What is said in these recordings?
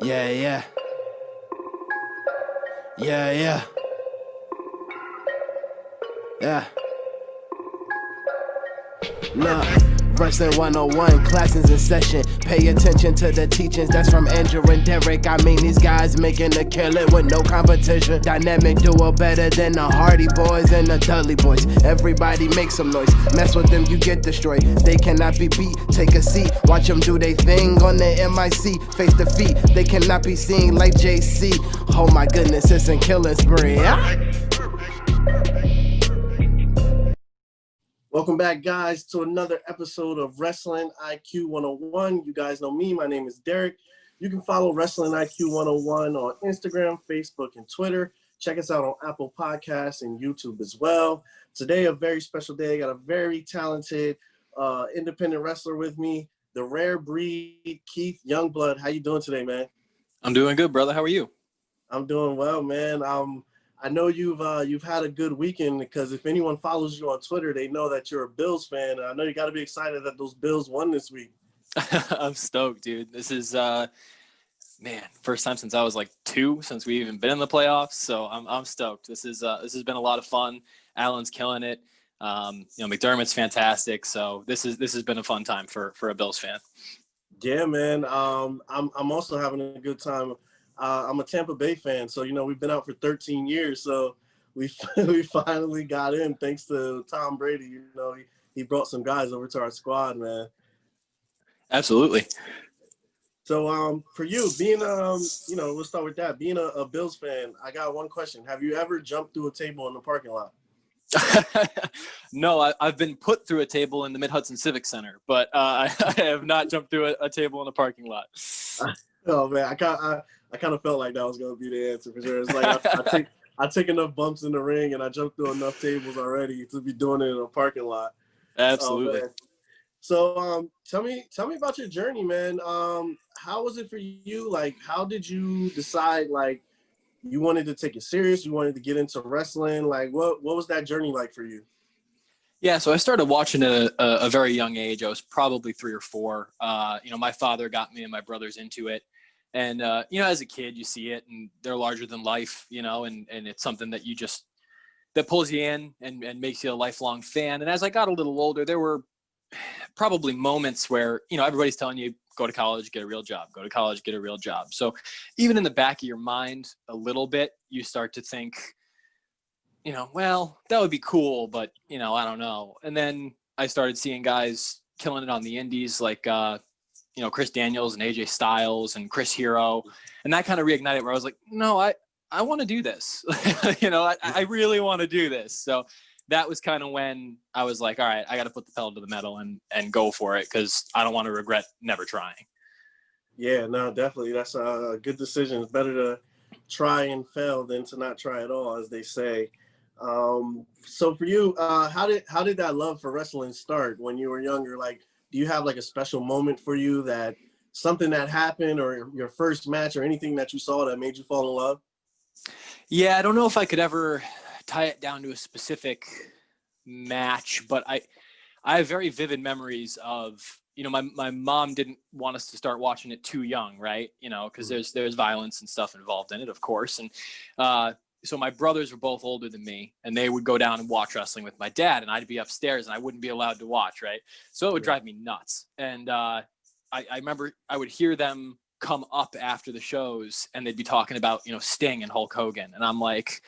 Yeah, yeah. Yeah, yeah. Yeah. Look, Wrestling 101, classes in session. Pay attention to the teachings, that's from Andrew and Derek. I mean, these guys making a killing with no competition. Dynamic duo better than the Hardy Boys and the Dudley Boys. Everybody make some noise, mess with them, you get destroyed. They cannot be beat, take a seat. Watch them do they thing on the MIC. Face defeat, they cannot be seen like JC. Oh my goodness, it's a killing spree. Welcome back, guys, to another episode of Wrestling IQ 101. You guys know me. My name is Derek. You can follow Wrestling IQ 101 on Instagram, Facebook, and Twitter. Check us out on Apple Podcasts and YouTube as well. Today, a very special day. I got a very talented independent wrestler with me, the rare breed, Keith Youngblood. How you doing today, man? I'm doing good, brother. How are you? I'm doing well, man. I know you've had a good weekend, because if anyone follows you on Twitter, they know that you're a Bills fan. And I know you got to be excited that those Bills won this week. I'm stoked, dude. This is first time since I was like 2 since we've even been in the playoffs. So I'm stoked. This has been a lot of fun. Allen's killing it. McDermott's fantastic. So this has been a fun time for a Bills fan. Yeah, man. I'm also having a good time. I'm a Tampa Bay fan, so we've been out for 13 years. So we finally got in thanks to Tom Brady. He brought some guys over to our squad, man. Absolutely. So for you, being we'll start with that. Being a Bills fan, I got one question: have you ever jumped through a table in the parking lot? No, I've been put through a table in the Mid-Hudson Civic Center, but I have not jumped through a table in a parking lot. Oh man, I kind of felt like that was gonna be the answer for sure. It's like I take enough bumps in the ring and I jumped through enough tables already to be doing it in a parking lot. Absolutely. So tell me about your journey, man. How was it for you? Like, how did you decide like you wanted to take it serious? You wanted to get into wrestling? Like, what was that journey like for you? Yeah, so I started watching at a very young age. I was probably 3 or 4. My father got me and my brothers into it. And, as a kid, you see it and they're larger than life, and it's something that that pulls you in and makes you a lifelong fan. And as I got a little older, there were probably moments where, everybody's telling you, go to college, get a real job, go to college, get a real job. So even in the back of your mind a little bit, you start to think, well, that would be cool, but, I don't know. And then I started seeing guys killing it on the indies like, Chris Daniels and AJ Styles and Chris Hero. And that kind of reignited where I was like, no, I want to do this. I really want to do this. So that was kind of when I was like, all right, I got to put the pedal to the metal and go for it, because I don't want to regret never trying. Yeah, no, definitely. That's a good decision. It's better to try and fail than to not try at all, as they say. So for you, how did that love for wrestling start when you were younger? Like, do you have like a special moment for you, that something that happened or your first match or anything that you saw that made you fall in love? Yeah, I don't know if I could ever tie it down to a specific match, but I have very vivid memories of, my mom didn't want us to start watching it too young, right? Because there's violence and stuff involved in it, of course. And so my brothers were both older than me, and they would go down and watch wrestling with my dad, and I'd be upstairs and I wouldn't be allowed to watch, right? So it would drive me nuts. And I remember I would hear them come up after the shows and they'd be talking about, Sting and Hulk Hogan. And I'm like,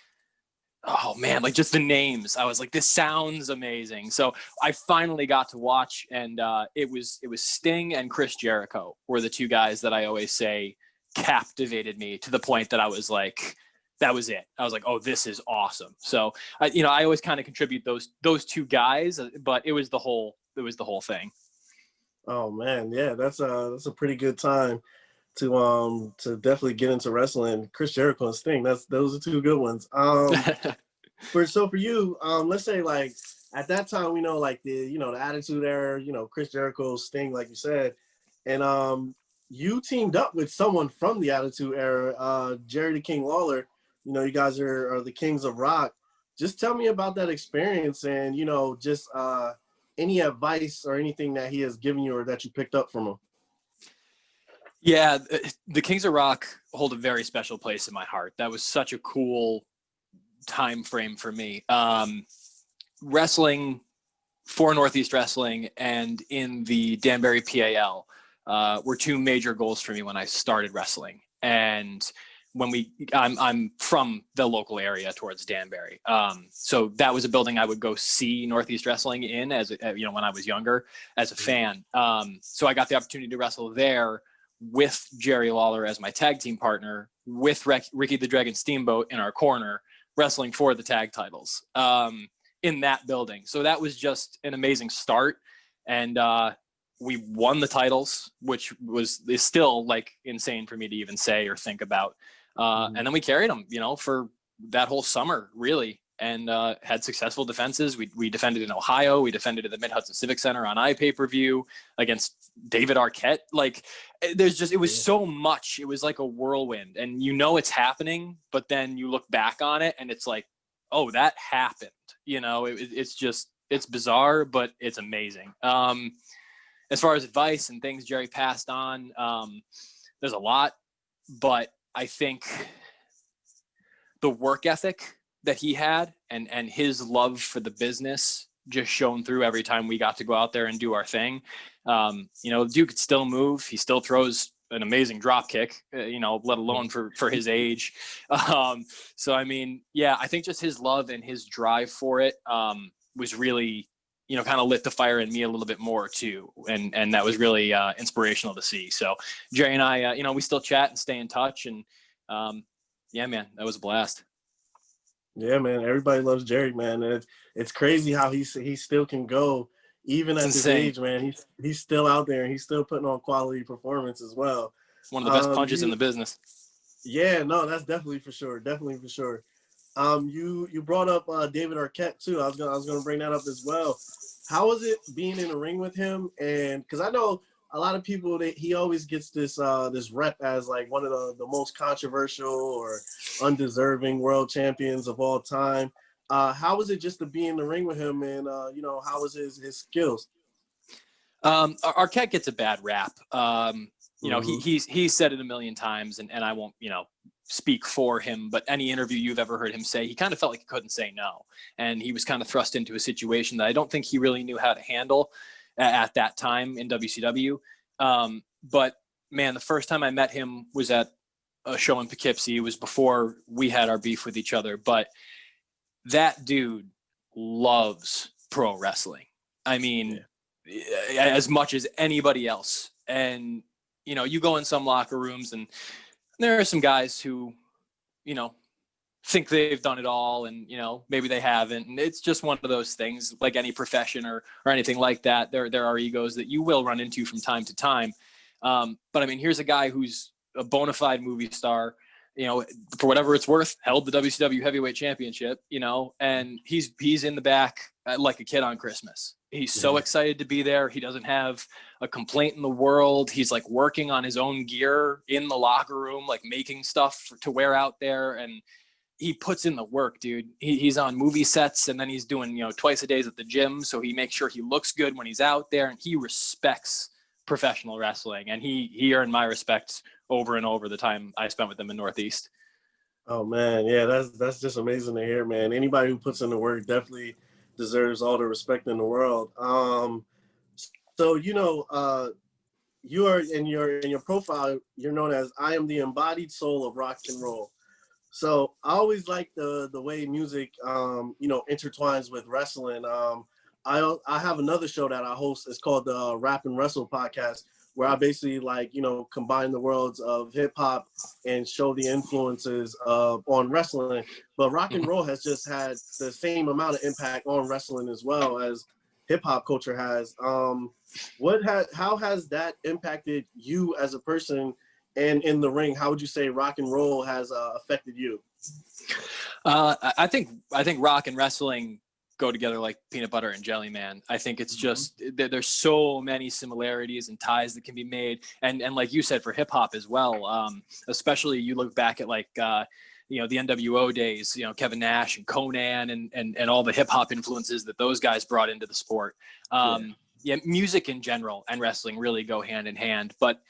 oh man, like just the names. I was like, this sounds amazing. So I finally got to watch, and it was Sting and Chris Jericho were the two guys that I always say captivated me to the point that I was like, that was it. I was like, oh, this is awesome. So I always kind of contribute those two guys, but it was the whole thing. Oh man, yeah, that's a pretty good time to definitely get into wrestling. Chris Jericho and Sting, those are two good ones. For you, let's say like at that time, we know like the Attitude Era, Chris Jericho, Sting, like you said, and you teamed up with someone from the Attitude Era, Jerry the King Lawler. You guys are the Kings of Rock. Just tell me about that experience, and just any advice or anything that he has given you or that you picked up from him. Yeah, the Kings of Rock hold a very special place in my heart. That was such a cool time frame for me. Wrestling for Northeast Wrestling and in the Danbury PAL were two major goals for me when I started wrestling. And when I'm from the local area towards Danbury. So that was a building I would go see Northeast Wrestling in when I was younger as a fan. So I got the opportunity to wrestle there with Jerry Lawler as my tag team partner, with Ricky the Dragon Steamboat in our corner, wrestling for the tag titles in that building. So that was just an amazing start. And we won the titles, which is still like insane for me to even say or think about. And then we carried them, for that whole summer, really, and had successful defenses. We defended in Ohio. We defended at the Mid-Hudson Civic Center on iPay-per-view against David Arquette. Like, it was so much. It was like a whirlwind, and it's happening, but then you look back on it and it's like, oh, that happened. It's bizarre, but it's amazing. As far as advice and things Jerry passed on, there's a lot, but I think the work ethic that he had and his love for the business just shone through every time we got to go out there and do our thing. The dude could still move. He still throws an amazing drop kick, let alone for his age. So, I mean, yeah, I think just his love and his drive for it was really, kind of lit the fire in me a little bit more too. And that was really inspirational to see. So Jerry and I, we still chat and stay in touch. And yeah, man, that was a blast. Yeah, man. Everybody loves Jerry, man. And it's crazy how he still can go even at his age, man. He's still out there and he's still putting on quality performance as well. One of the best punches in the business. Yeah, no, that's definitely for sure. Definitely for sure. You brought up David Arquette too. I was gonna bring that up as well. How was it being in the ring with him? And because I know a lot of people, he always gets this rep as like one of the most controversial or undeserving world champions of all time. How was it just to be in the ring with him, and how was his skills? Arquette gets a bad rap. He's said it a million times, and I won't speak for him, but any interview you've ever heard him say, he kind of felt like he couldn't say no, and he was kind of thrust into a situation that I don't think he really knew how to handle at that time in WCW. But man, the first time I met him was at a show in Poughkeepsie. It was before we had our beef with each other, but that dude loves pro wrestling. I mean, as much as anybody else. And, you go in some locker rooms and there are some guys who, think they've done it all and, maybe they haven't. And it's just one of those things, like any profession or anything like that. There are egos that you will run into from time to time. But I mean, here's a guy who's a bona fide movie star, for whatever it's worth, held the WCW heavyweight championship, and he's in the back like a kid on Christmas. He's so excited to be there. He doesn't have a complaint in the world. He's like working on his own gear in the locker room, like making stuff to wear out there. And he puts in the work, dude. He's on movie sets and then he's doing, twice a day at the gym. So he makes sure he looks good when he's out there, and he respects professional wrestling. And he earned my respect over and over the time I spent with him in Northeast. Oh man. Yeah. That's just amazing to hear, man. Anybody who puts in the work definitely deserves all the respect in the world. So you are in your profile, you're known as "I am the embodied soul of rock and roll." So I always like the way music intertwines with wrestling. I have another show that I host. It's called the Rap and Wrestle Podcast, where I basically combine the worlds of hip hop and show the influences on wrestling. But rock and roll has just had the same amount of impact on wrestling as well as hip hop culture has. How has that impacted you as a person and in the ring? How would you say rock and roll has affected you? I think rock and wrestling go together like peanut butter and jelly, man. I think it's just there's so many similarities and ties that can be made, and like you said, for hip hop as well. Especially you look back at the NWO days, Kevin Nash and Conan and all the hip hop influences that those guys brought into the sport. Music in general and wrestling really go hand in hand. But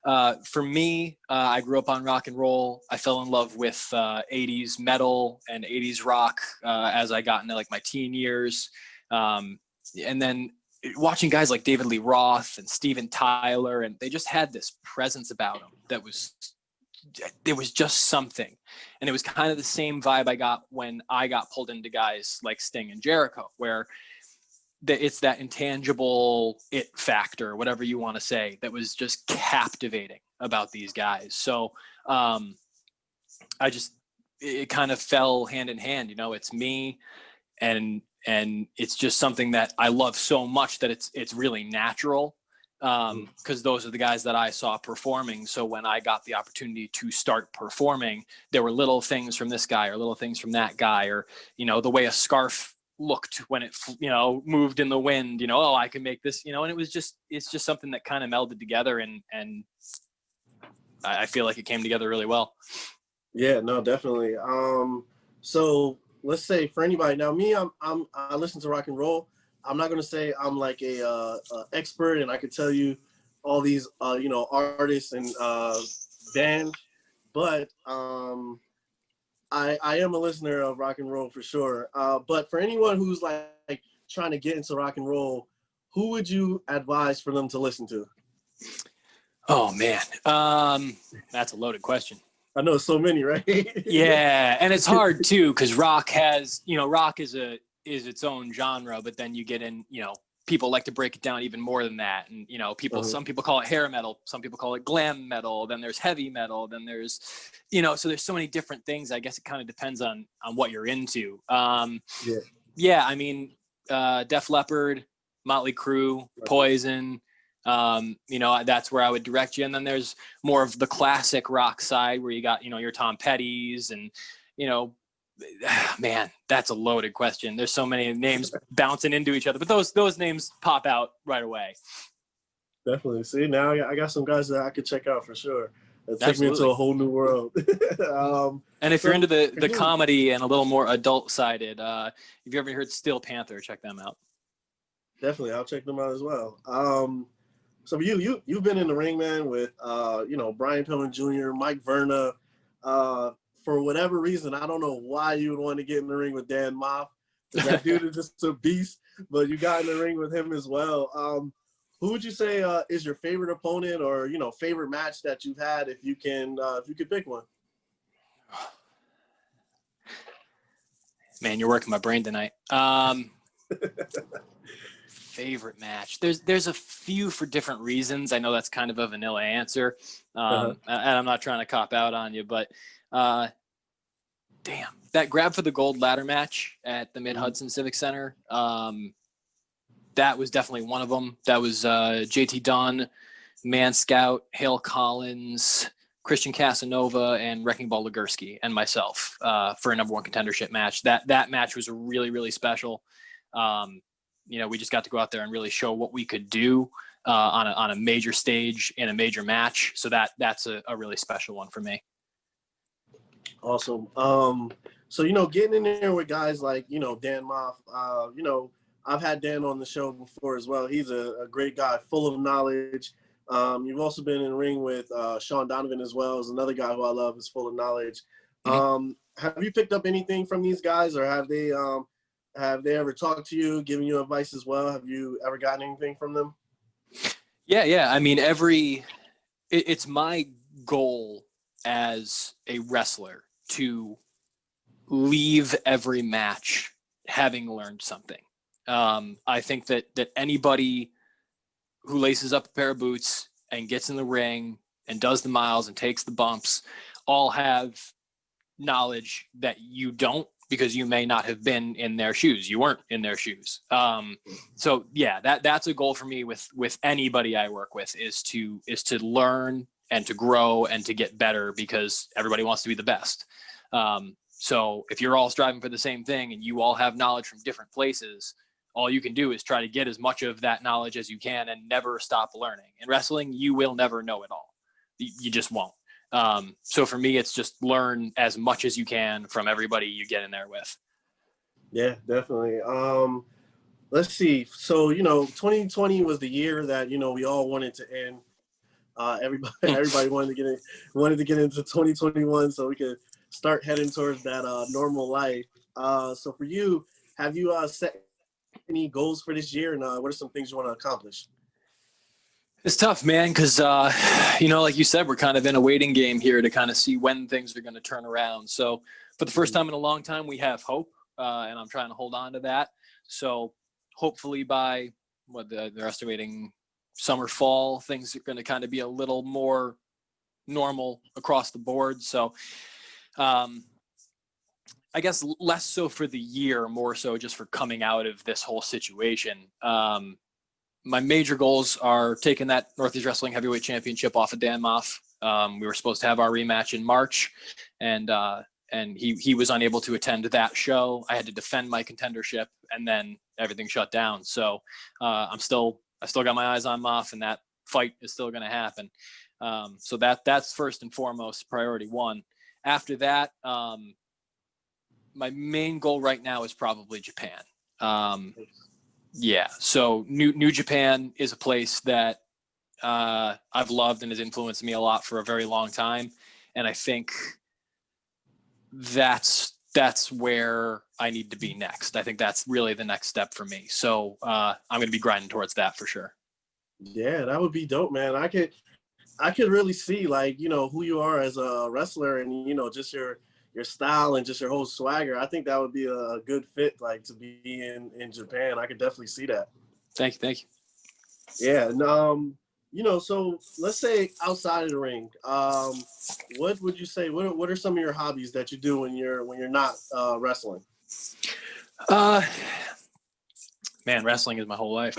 For me, I grew up on rock and roll. I fell in love with 80s metal and 80s rock as I got into like my teen years. And then watching guys like David Lee Roth and Steven Tyler, and they just had this presence about them that was, there was just something. And it was kind of the same vibe I got when I got pulled into guys like Sting and Jericho, where it's that intangible it factor, whatever you want to say, that was just captivating about these guys. So it kind of fell hand in hand, you know. It's me, and it's just something that I love so much that it's really natural, because those are the guys that I saw performing. So when I got the opportunity to start performing, there were little things from this guy or little things from that guy, or, you know, the way a scarf looked when it, you know, moved in the wind, you know, oh, I can make this, you know. And it's just something that kind of melded together, and I feel like it came together really well. Yeah, no, definitely. So let's say for anybody now, me, I listen to rock and roll. I'm not gonna say I'm like a expert and I could tell you all these you know, artists and bands, but I am a listener of rock and roll for sure. But for anyone who's like trying to get into rock and roll, who would you advise for them to listen to? Oh man, that's a loaded question. I know so many, right? Yeah, and it's hard too, because rock has, you know, rock is its own genre, but then you get in, you know, people like to break it down even more than that. And, you know, some people call it hair metal, some people call it glam metal, then there's heavy metal, then there's, you know, so there's so many different things. I guess it kind of depends on what you're into. Yeah, I mean, Def Leppard, Motley Crue, Poison, you know, that's where I would direct you. And then there's more of the classic rock side where you got, you know, your Tom Petty's, and, you know, man, that's a loaded question. There's so many names bouncing into each other, but those names pop out right away. Definitely. See, now I got some guys that I could check out for sure. It took me into a whole new world. And if you're into the comedy and a little more adult sided, if you ever heard Steel Panther, check them out. Definitely, I'll check them out as well. So you've been in the ring, man, with you know, Brian Pillman Jr., Mike Verna. For whatever reason, I don't know why you would want to get in the ring with Dan Moff. That dude is just a beast. But you got in the ring with him as well. Who would you say is your favorite opponent, or, you know, favorite match that you've had, if you could pick one? Man, you're working my brain tonight. Favorite match. There's a few for different reasons. I know that's kind of a vanilla answer, and I'm not trying to cop out on you, but damn, that grab for the gold ladder match at the Mid-Hudson Civic Center, that was definitely one of them. That was JT Dunn, Man Scout, Hale Collins, Christian Casanova, and Wrecking Ball Legursky, and myself for a number one contendership match. That match was really, really special. You know, we just got to go out there and really show what we could do on a major stage in a major match. So that's a really special one for me. Awesome. So, you know, getting in there with guys like, you know, Dan Moff, you know, I've had Dan on the show before as well. He's a great guy, full of knowledge. You've also been in the ring with Sean Donovan as well, as another guy who I love, is full of knowledge. Have you picked up anything from these guys, or have they ever talked to you, given you advice as well? Have you ever gotten anything from them? Yeah. I mean, it's my goal as a wrestler to leave every match having learned something. I think that anybody who laces up a pair of boots and gets in the ring and does the miles and takes the bumps all have knowledge that you don't, because you may not have been in their shoes. You weren't in their shoes. So yeah, that's a goal for me with anybody I work with, is to learn and to grow and to get better, because everybody wants to be the best. So if you're all striving for the same thing and you all have knowledge from different places, all you can do is try to get as much of that knowledge as you can and never stop learning. In wrestling, you will never know it all. You just won't. So for me, it's just learn as much as you can from everybody you get in there with. Yeah, definitely. Let's see. So, you know, 2020 was the year that, you know, we all wanted to end. Everybody wanted to get into 2021 so we could start heading towards that normal life. So for you, have you set any goals for this year, and what are some things you want to accomplish? It's tough, man, because, like you said, we're kind of in a waiting game here to kind of see when things are going to turn around. So for the first time in a long time, we have hope, and I'm trying to hold on to that. So hopefully by they're estimating summer, fall, things are going to kind of be a little more normal across the board. So I guess less so for the year, more so just for coming out of this whole situation. My major goals are taking that Northeast Wrestling Heavyweight Championship off of Dan Moff. We were supposed to have our rematch in March, and he was unable to attend that show. I had to defend my contendership, and then everything shut down. So I still got my eyes on Moff, and that fight is still going to happen. So that's first and foremost priority one. After that, my main goal right now is probably Japan. Yeah. So New Japan is a place that I've loved and has influenced me a lot for a very long time. And I think that's where I need to be next. I think that's really the next step for me. So I'm going to be grinding towards that for sure. Yeah, that would be dope, man. I could really see, like, who you are as a wrestler, and, just your style and just your whole swagger. I think that would be a good fit, like, to be in Japan. I could definitely see that. Thank you. Yeah. And, so let's say outside of the ring, what would you say, what are some of your hobbies that you do when you're not wrestling? Man, wrestling is my whole life.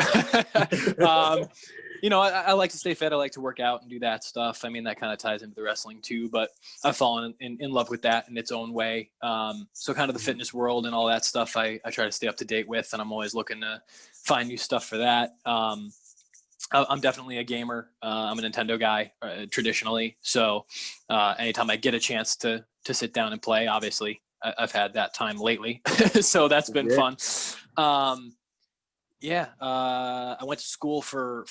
I like to stay fit. I like to work out and do that stuff. I mean, that kind of ties into the wrestling too, but I've fallen in love with that in its own way. So kind of the fitness world and all that stuff, I try to stay up to date with, and I'm always looking to find new stuff for that. I'm definitely a gamer. I'm a Nintendo guy traditionally. So anytime I get a chance to sit down and play, obviously I've had that time lately. So that's been fun. I went to school for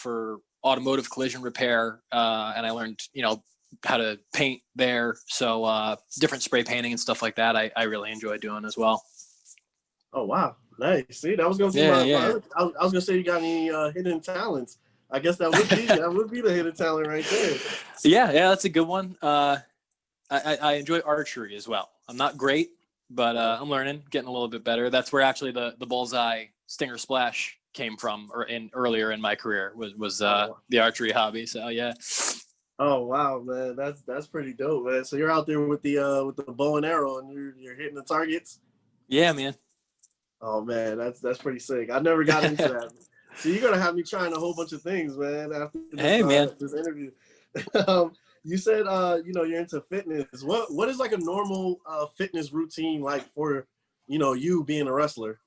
automotive collision repair, and I learned, how to paint there. So different spray painting and stuff like that, I really enjoy doing as well. Oh, wow. Nice. See, that was going to be I was going to say, you got any hidden talents? I guess that would be the hidden talent right there. Yeah, that's a good one. I enjoy archery as well. I'm not great, but I'm learning, getting a little bit better. That's where actually the bullseye stinger splash came from, or earlier in my career was the archery hobby. So yeah. Oh wow, man, that's pretty dope, man. So you're out there with the bow and arrow, and you're hitting the targets. Yeah, man. Oh man, that's pretty sick. I never got into that. So you're gonna have me trying a whole bunch of things, man. After this interview. You said you're into fitness. What is like a normal fitness routine like for you being a wrestler?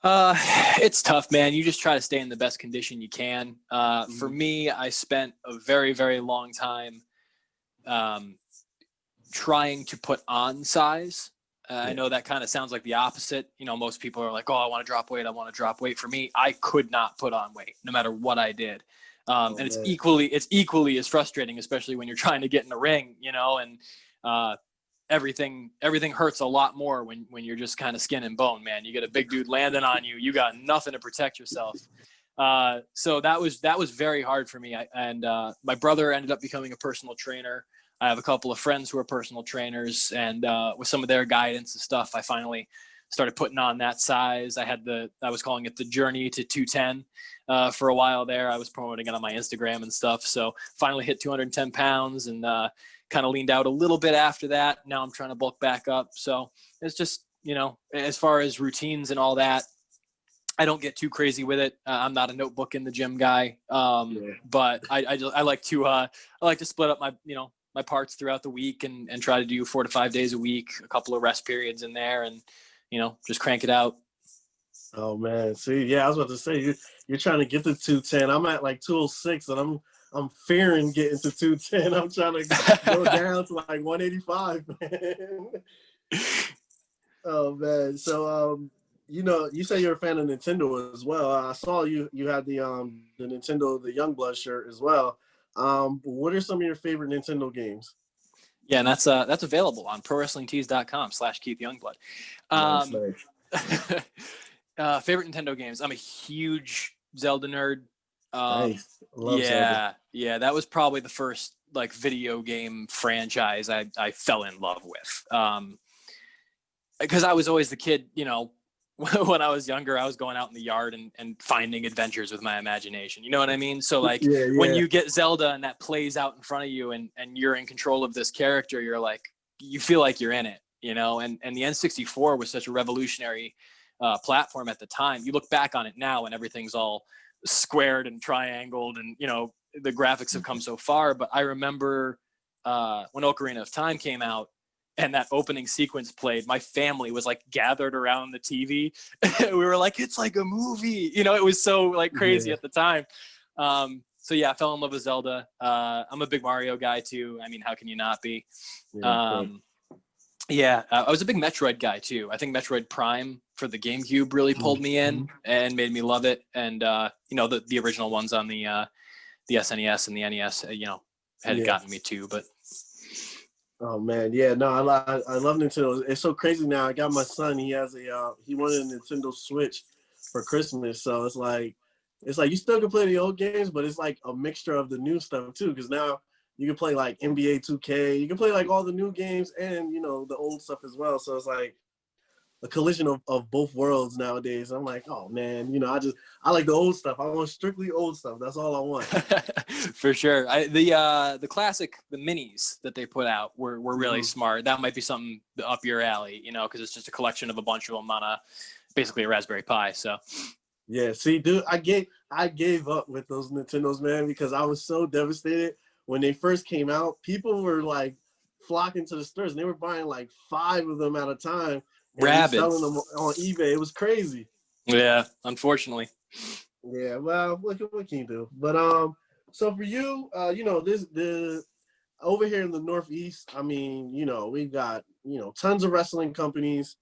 It's tough, man. You just try to stay in the best condition you can. For me, I spent a very, very long time trying to put on size. I know that kind of sounds like the opposite. Most people are like, oh, I want to drop weight. For me, I could not put on weight no matter what I did. And it's equally as frustrating, especially when you're trying to get in the ring, and everything hurts a lot more when you're just kind of skin and bone, man. You get a big dude landing on you, you got nothing to protect yourself. So that was very hard for me. And my brother ended up becoming a personal trainer. I have a couple of friends who are personal trainers, and with some of their guidance and stuff, I finally started putting on that size. I was calling it the journey to 210 for a while there. I was promoting it on my Instagram and stuff. So finally hit 210 pounds and kind of leaned out a little bit after that. Now I'm trying to bulk back up. So it's just, as far as routines and all that, I don't get too crazy with it. I'm not a notebook in the gym guy. But I like to split up my parts throughout the week and try to do 4 to 5 days a week, a couple of rest periods in there, and just crank it out. Oh man, see, yeah, I was about to say you're trying to get to 210. I'm at like 206, and I'm fearing getting to 210. I'm trying to go down to like 185, man. Oh man, so you say you're a fan of Nintendo as well. I saw you had the Nintendo, the Youngblood shirt as well. What are some of your favorite Nintendo games? Yeah, and that's available on prowrestlingtees.com/Keith Youngblood. Nice, Um, nice. favorite Nintendo games. I'm a huge Zelda nerd. Nice. Love Zelda. Yeah, that was probably the first like video game franchise I fell in love with. Because I was always the kid, you know, when I was younger, I was going out in the yard and finding adventures with my imagination. You know what I mean? So like Yeah, when yeah. you get Zelda and that plays out in front of you and you're in control of this character, you're like, you feel like you're in it, you know? And the N64 was such a revolutionary platform at the time. You look back on it now and everything's all squared and triangled and, you know, the graphics have come so far. But I remember when Ocarina of Time came out, and that opening sequence played, my family was like gathered around the TV. We were like, it's like a movie, you know, it was so like crazy at the time. So yeah, I fell in love with Zelda. I'm a big Mario guy too. I mean, how can you not be? Yeah, I was a big Metroid guy too. I think Metroid Prime for the GameCube really pulled me in and made me love it. And you know, the original ones on the SNES and the NES, you know, had gotten me too. But oh man, yeah, no, I love Nintendo. It's so crazy now. I got my son. He has he wanted a Nintendo Switch for Christmas, so it's like you still can play the old games, but it's like a mixture of the new stuff too. Because now you can play like NBA 2K, you can play like all the new games and you know the old stuff as well. So it's like a collision of both worlds nowadays. I'm like, oh man, you know, I like the old stuff. I want strictly old stuff. That's all I want. For sure. The classic, the minis that they put out were really smart. That might be something up your alley, you know, because it's just a collection of a bunch of them on basically a Raspberry Pi. So Yeah, see, dude, I gave up with those Nintendos, man, because I was so devastated when they first came out. People were like flocking to the stores, and they were buying like 5 of them at a time and rabid. reselling them on eBay. It was crazy. Yeah, unfortunately. Yeah, well, what can you do? But so for you, you know, the over here in the Northeast, I mean, you know, we've got, you know, tons of wrestling companies.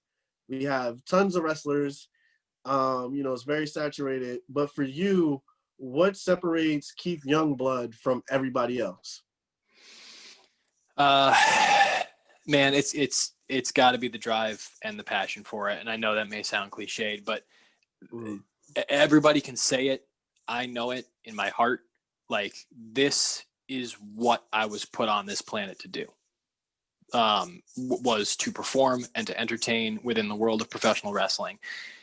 We have tons of wrestlers. You know, it's very saturated. But for you, what separates Keith Youngblood from everybody else? Man, it's got to be the drive and the passion for it. And I know that may sound cliched, but everybody can say it. I know it in my heart. Like, this is what I was put on this planet to do. Was to perform and to entertain within the world of professional wrestling.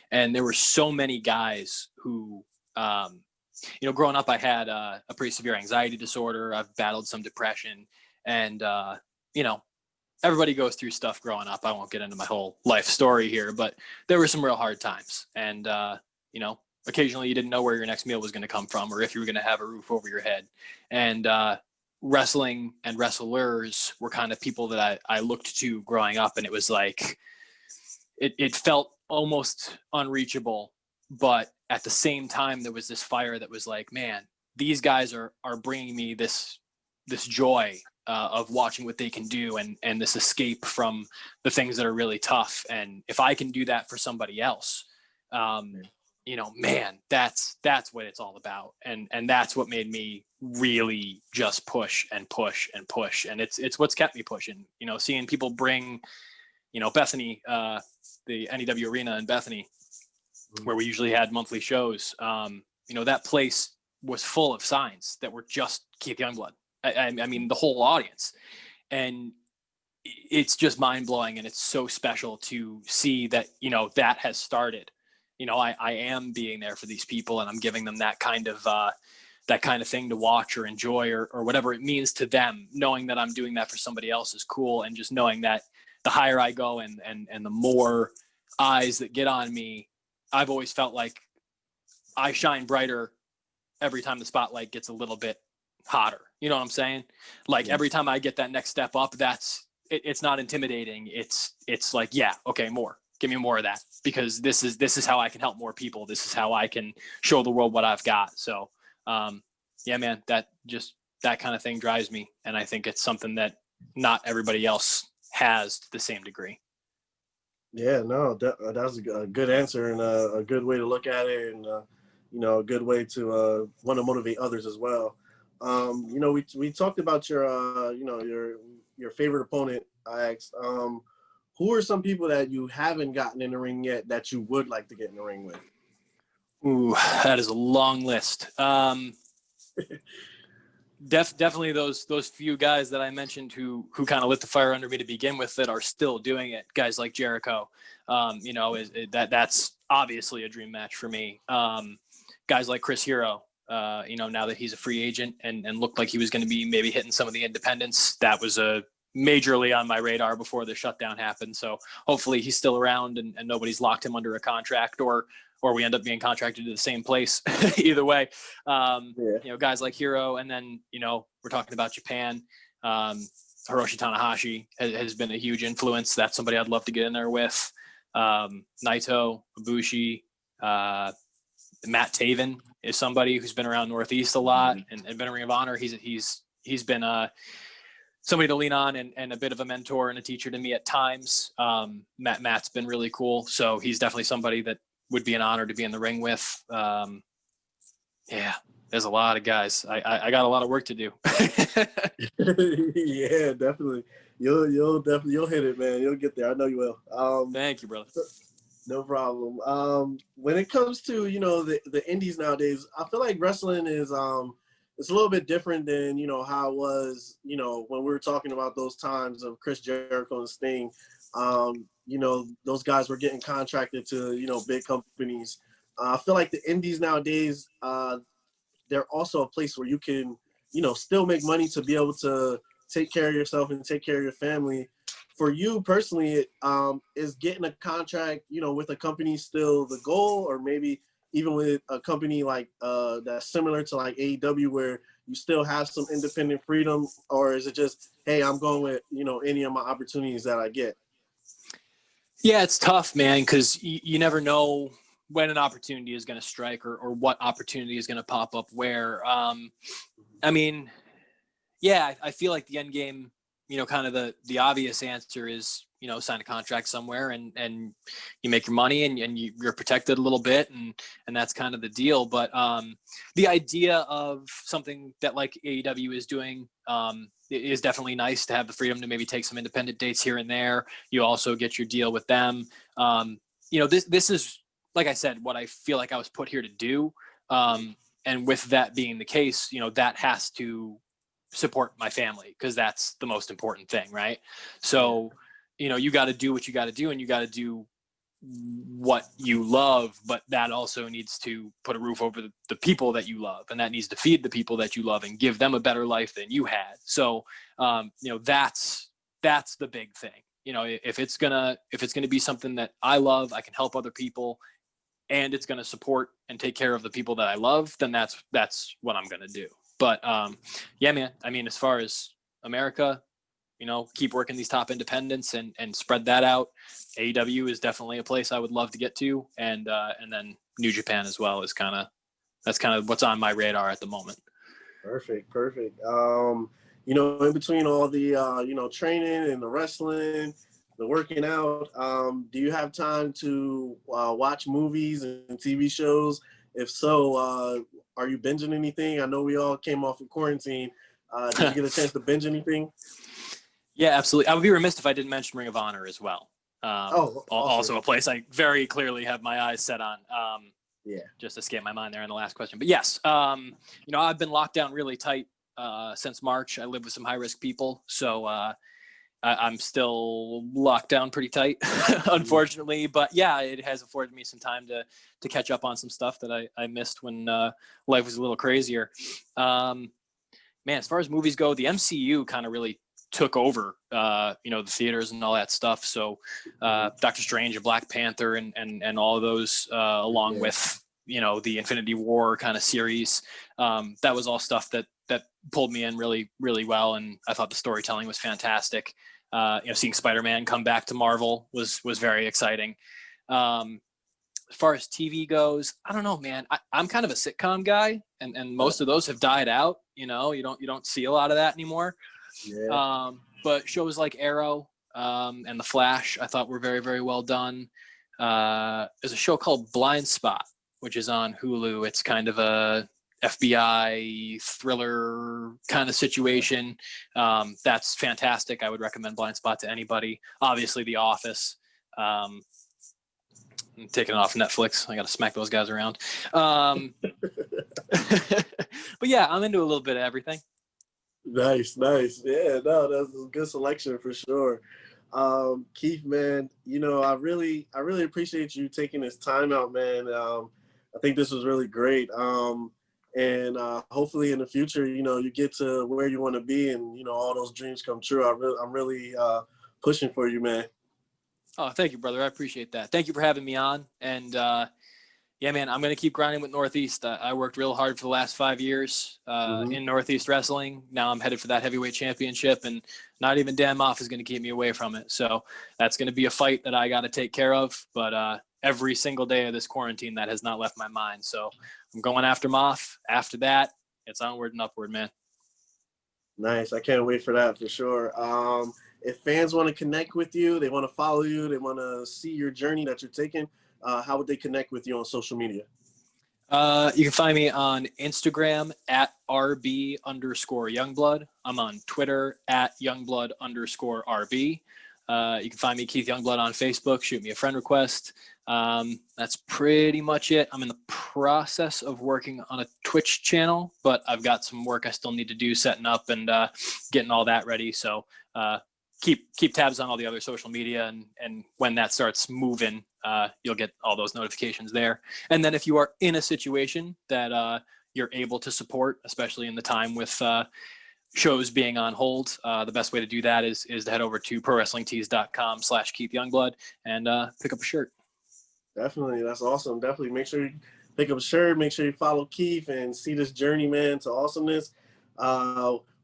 And there were so many guys who, you know, growing up, I had a pretty severe anxiety disorder. I've battled some depression, and you know, everybody goes through stuff growing up. I won't get into my whole life story here, but there were some real hard times. And you know, occasionally you didn't know where your next meal was going to come from, or if you were going to have a roof over your head. And wrestling and wrestlers were kind of people that I looked to growing up, and it was like it felt almost unreachable, but at the same time there was this fire that was like, man, these guys are bringing me this joy of watching what they can do and this escape from the things that are really tough. And if I can do that for somebody else, you know, man, that's what it's all about. And that's what made me really just push and push and push. And it's what's kept me pushing, you know, seeing people bring, you know, Bethany, the NEW Arena in Bethany, where we usually had monthly shows. You know, that place was full of signs that were just Keith Youngblood. I mean, the whole audience. And it's just mind blowing. And it's so special to see that, you know, that has started. You know, I am being there for these people, and I'm giving them that kind of thing to watch or enjoy or whatever it means to them. Knowing that I'm doing that for somebody else is cool. And just knowing that the higher I go and the more eyes that get on me, I've always felt like I shine brighter every time the spotlight gets a little bit hotter. You know what I'm saying? Like, every time I get that next step up, it's not intimidating. It's like, yeah, okay, more. Give me more of that, because this is how I can help more people. This is how I can show the world what I've got. So, yeah, man, that kind of thing drives me. And I think it's something that not everybody else has to the same degree. Yeah, no, that's a good answer and a good way to look at it, and you know, a good way to want to motivate others as well. You know, we talked about your, you know, your favorite opponent. I asked, who are some people that you haven't gotten in the ring yet that you would like to get in the ring with? Ooh, that is a long list. Definitely those few guys that I mentioned who kind of lit the fire under me to begin with that are still doing it. Guys like Jericho, you know, that's obviously a dream match for me. Guys like Chris Hero, you know, now that he's a free agent and looked like he was going to be maybe hitting some of the independents, that was a majorly on my radar before the shutdown happened. So hopefully he's still around and nobody's locked him under a contract or we end up being contracted to the same place. Either way, you know, guys like Hero, and then, you know, we're talking about Japan. Hiroshi Tanahashi has been a huge influence. That's somebody I'd love to get in there with. Naito, Ibushi, Matt Taven is somebody who's been around Northeast a lot and been a Ring of Honor. He's been somebody to lean on and a bit of a mentor and a teacher to me at times. Matt's been really cool. So he's definitely somebody that would be an honor to be in the ring with. Yeah, there's a lot of guys. I got a lot of work to do. Yeah, definitely. You'll hit it, man. You'll get there. I know you will. Thank you, brother. No problem. When it comes to, you know, the indies nowadays, I feel like wrestling is it's a little bit different than, you know, how it was, you know, when we were talking about those times of Chris Jericho and Sting. You know, those guys were getting contracted to, you know, big companies. I feel like the indies nowadays, they're also a place where you can, you know, still make money to be able to take care of yourself and take care of your family. For you personally, is getting a contract, you know, with a company still the goal, or maybe even with a company like that's similar to like AEW where you still have some independent freedom, or is it just, hey, I'm going with, you know, any of my opportunities that I get? Yeah, it's tough, man, because you never know when an opportunity is going to strike or what opportunity is going to pop up where. I mean, yeah, I feel like the end game, you know, kind of the obvious answer is, you know, sign a contract somewhere and you make your money and you're protected a little bit and that's kind of the deal. But the idea of something that like AEW is doing is definitely nice to have the freedom to maybe take some independent dates here and there. You also get your deal with them. You know, this is, like I said, what I feel like I was put here to do. And with that being the case, you know, that has to support my family because that's the most important thing, right? So, you know, you got to do what you got to do and you got to do what you love, but that also needs to put a roof over the people that you love, and that needs to feed the people that you love and give them a better life than you had. So, you know, that's the big thing. You know, if it's gonna be something that I love, I can help other people, and it's gonna support and take care of the people that I love, then that's what I'm gonna do. But yeah, man. I mean, as far as America, you know, keep working these top independents and spread that out. AEW is definitely a place I would love to get to, and then New Japan as well is that's kind of what's on my radar at the moment. Perfect. You know, in between all the you know, training and the wrestling, the working out, do you have time to watch movies and TV shows? If so, are you binging anything? I know we all came off of quarantine. Did you get a chance to binge anything? Yeah, absolutely. I would be remiss if I didn't mention Ring of Honor as well. Also a place I very clearly have my eyes set on. Just escaped my mind there in the last question. But yes, you know, I've been locked down really tight since March. I live with some high-risk people, so I'm still locked down pretty tight, unfortunately. But yeah, it has afforded me some time to catch up on some stuff that I missed when life was a little crazier. Man, as far as movies go, the MCU kind of really took over, you know, the theaters and all that stuff. So Doctor Strange and Black Panther and all of those, along with, you know, the Infinity War kind of series. That was all stuff that pulled me in really, really well. And I thought the storytelling was fantastic. You know, seeing Spider-Man come back to Marvel was very exciting. As far as TV goes, I don't know, man. I'm kind of a sitcom guy, and most of those have died out. You know, you don't see a lot of that anymore. Yeah. But shows like Arrow and The Flash, I thought were very, very well done. There's a show called Blind Spot, which is on Hulu. It's kind of a FBI thriller kind of situation. That's fantastic. I would recommend Blind Spot to anybody. Obviously, The Office. I'm taking it off Netflix. I got to smack those guys around. But yeah, I'm into a little bit of everything. Nice. Yeah, no, that's a good selection for sure. Keith, man, you know, I really appreciate you taking this time out, man. I think this was really great. And hopefully in the future, you know, you get to where you want to be and, you know, all those dreams come true. I'm really pushing for you, man. Oh, thank you, brother. I appreciate that. Thank you for having me on. And yeah, man, I'm going to keep grinding with Northeast. I worked real hard for the last 5 years in Northeast wrestling. Now I'm headed for that heavyweight championship, and not even Dan Moff is going to keep me away from it. So that's going to be a fight that I got to take care of. But every single day of this quarantine, that has not left my mind. So I'm going after Moff. After that, it's onward and upward, man. Nice. I can't wait for that for sure. If fans want to connect with you, they want to follow you, they want to see your journey that you're taking, how would they connect with you on social media? You can find me on Instagram at RB_Youngblood. I'm on Twitter at Youngblood_RB. You can find me Keith Youngblood on Facebook. Shoot me a friend request. That's pretty much it. I'm in the process of working on a Twitch channel, but I've got some work I still need to do setting up and getting all that ready. So keep tabs on all the other social media, and when that starts moving, you'll get all those notifications there. And then if you are in a situation that you're able to support, especially in the time with shows being on hold, the best way to do that is to head over to prowrestlingtees.com/Keith Youngblood and pick up a shirt. Definitely. That's awesome. Definitely make sure you pick up a shirt, make sure you follow Keith and see this journey, man, to awesomeness.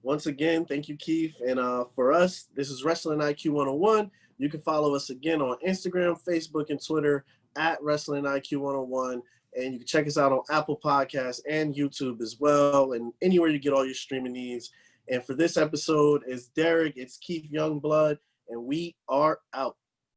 Once again, thank you, Keith. And for us, this is Wrestling IQ 101. You can follow us again on Instagram, Facebook, and Twitter at Wrestling IQ 101. And you can check us out on Apple Podcasts and YouTube as well, and anywhere you get all your streaming needs. And for this episode, it's Derek, it's Keith Youngblood, and we are out.